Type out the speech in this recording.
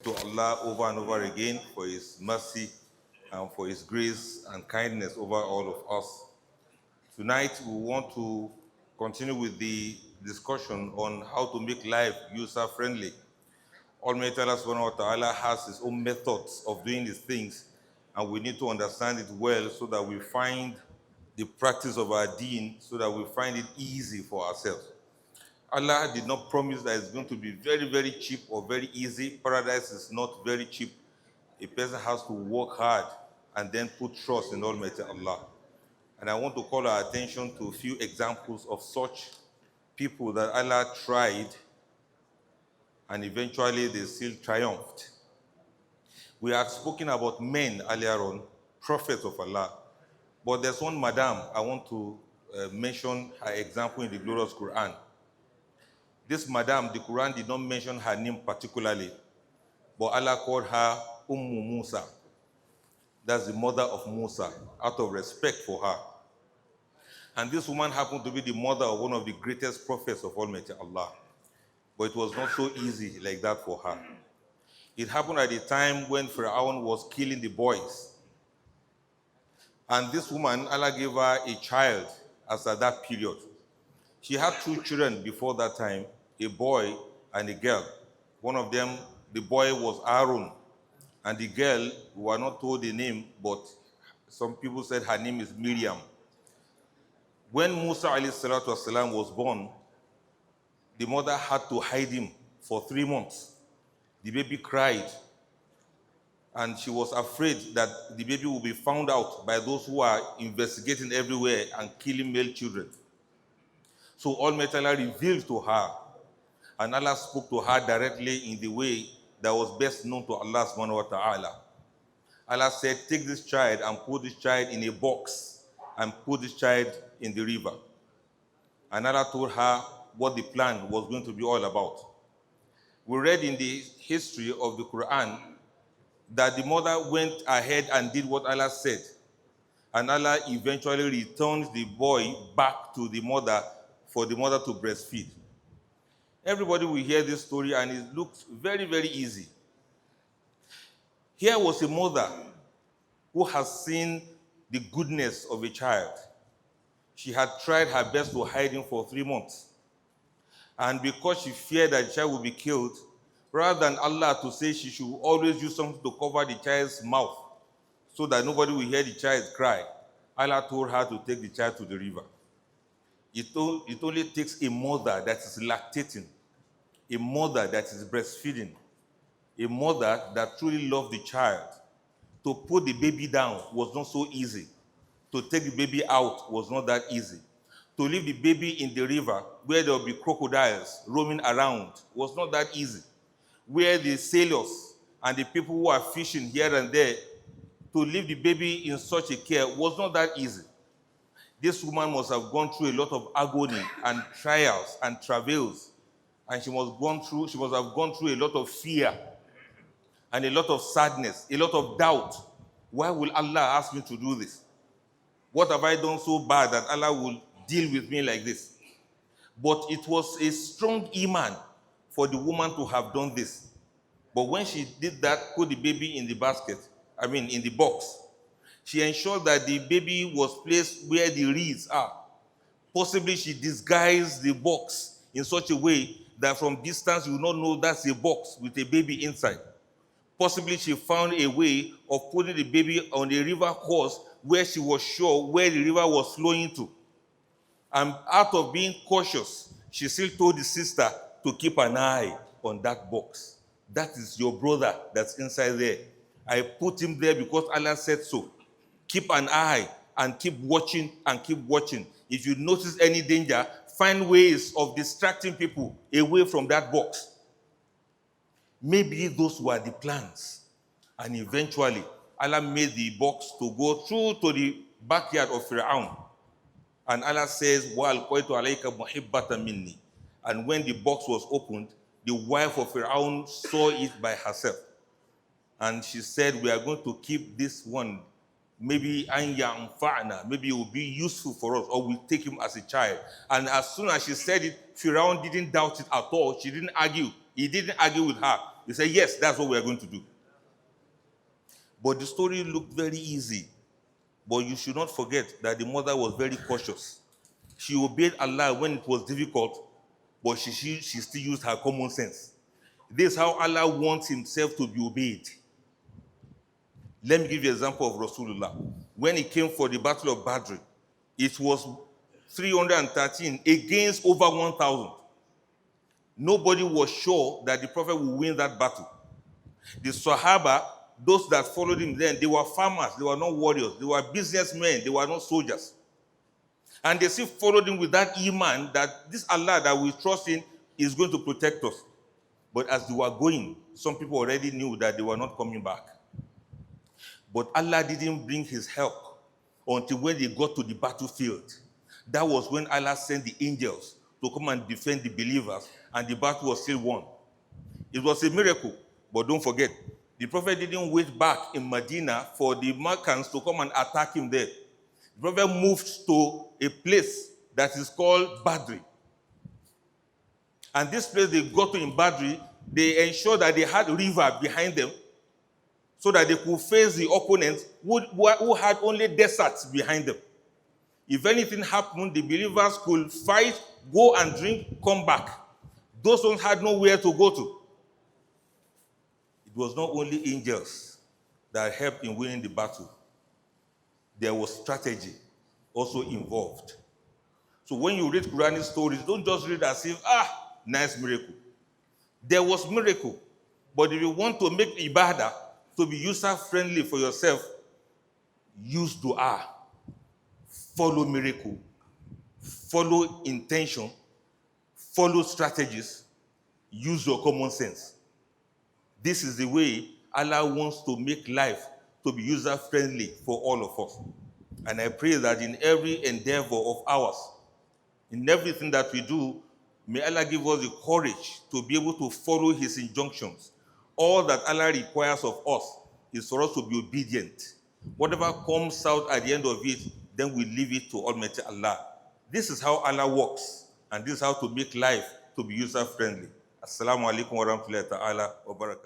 to Allah over and over again for His mercy and for His grace and kindness over all of us. Tonight, we want to continue with the discussion on how to make life user-friendly. Almighty Allah subhanahu wa ta'ala has His own methods of doing these things, and we need to understand it well so that we find the practice of our deen, so that we find it easy for ourselves. Allah did not promise that it's going to be very, very cheap or very easy. Paradise is not very cheap. A person has to work hard and then put trust in Almighty Allah. And I want to call our attention to a few examples of such people that Allah tried and eventually they still triumphed. We had spoken about men earlier on, prophets of Allah. But there's one madam I want to mention her example in the glorious Quran. This madam, the Quran did not mention her name particularly, but Allah called her Musa. That's the mother of Musa, out of respect for her. And this woman happened to be the mother of one of the greatest prophets of Almighty Allah. But it was not so easy like that for her. It happened at the time when Pharaoh was killing the boys. And this woman, Allah gave her a child as at that period. She had two children before that time, a boy and a girl. One of them, the boy was Aaron, and the girl, we were not told the name, but some people said her name is Miriam. When Musa ﷺ was born, the mother had to hide him for 3 months. The baby cried, and she was afraid that the baby would be found out by those who are investigating everywhere and killing male children. So Almighty Allah revealed to her, and Allah spoke to her directly in the way that was best known to Allah subhanahu wa ta'ala. Allah said, take this child and put this child in a box and put this child in the river. And Allah told her what the plan was going to be all about. We read in the history of the Quran that the mother went ahead and did what Allah said. And Allah eventually returned the boy back to the mother for the mother to breastfeed. Everybody will hear this story and it looks very, very easy. Here was a mother who has seen the goodness of a child. She had tried her best to hide him for 3 months. And because she feared that the child would be killed, rather than Allah to say she should always use something to cover the child's mouth so that nobody will hear the child cry, Allah told her to take the child to the river. It only takes a mother that is lactating, a mother that is breastfeeding, a mother that truly loves the child. To put the baby down was not so easy. To take the baby out was not that easy. To leave the baby in the river where there will be crocodiles roaming around was not that easy. Where the sailors and the people who are fishing here and there, to leave the baby in such a care was not that easy. This woman must have gone through a lot of agony and trials and travails, and she must have gone through a lot of fear and a lot of sadness, a lot of doubt. Why will Allah ask me to do this? What have I done so bad that Allah will deal with me like this? But it was a strong iman for the woman to have done this. But when she did that, put the baby in the in the box, she ensured that the baby was placed where the reeds are. Possibly she disguised the box in such a way that from distance you will not know that's a box with a baby inside. Possibly she found a way of putting the baby on a river course where she was sure where the river was flowing to. And out of being cautious, she still told the sister to keep an eye on that box. That is your brother that's inside there. I put him there because Allah said so. Keep an eye and keep watching and keep watching. If you notice any danger, find ways of distracting people away from that box. Maybe those were the plans. And eventually, Allah made the box to go through to the backyard of Pharaoh. And Allah says, وَأَلْقَيْتُ عَلَيْكَ مُحِبَّةً مِنِّي. And when the box was opened, the wife of Pharaoh saw it by herself. And she said, we are going to keep this one. Maybe maybe it will be useful for us, or we'll take him as a child. And as soon as she said it, Pharaoh didn't doubt it at all. She didn't argue. He didn't argue with her. He said, yes, that's what we are going to do. But the story looked very easy. But you should not forget that the mother was very cautious. She obeyed Allah when it was difficult, but she still used her common sense. This is how Allah wants himself to be obeyed. Let me give you an example of Rasulullah. When he came for the Battle of Badr, it was 313 against over 1,000. Nobody was sure that the Prophet would win that battle. The Sahaba, those that followed him then, they were farmers, they were not warriors, they were businessmen, they were not soldiers. And they still followed him with that iman that this Allah that we trust in is going to protect us. But as they were going, some people already knew that they were not coming back. But Allah didn't bring his help until when they got to the battlefield. That was when Allah sent the angels to come and defend the believers, and the battle was still won. It was a miracle, but don't forget, the Prophet didn't wait back in Medina for the Meccans to come and attack him there. The Prophet moved to a place that is called Badri. And this place they got to in Badri, they ensured that they had a river behind them so that they could face the opponents who had only deserts behind them. If anything happened, the believers could fight, go and drink, come back. Those ones had nowhere to go to. It was not only angels that helped in winning the battle. There was strategy also involved. So when you read Quranic stories, don't just read as if, nice miracle. There was miracle. But if you want to make ibadah to be user-friendly for yourself, use dua. Follow miracle. Follow intention. Follow strategies. Use your common sense. This is the way Allah wants to make life to be user-friendly for all of us. And I pray that in every endeavor of ours, in everything that we do, may Allah give us the courage to be able to follow his injunctions. All that Allah requires of us is for us to be obedient. Whatever comes out at the end of it, then we leave it to Almighty Allah. This is how Allah works, and this is how to make life to be user-friendly. Assalamu alaikum wa rahmatullahi ta'ala wa barakatuh.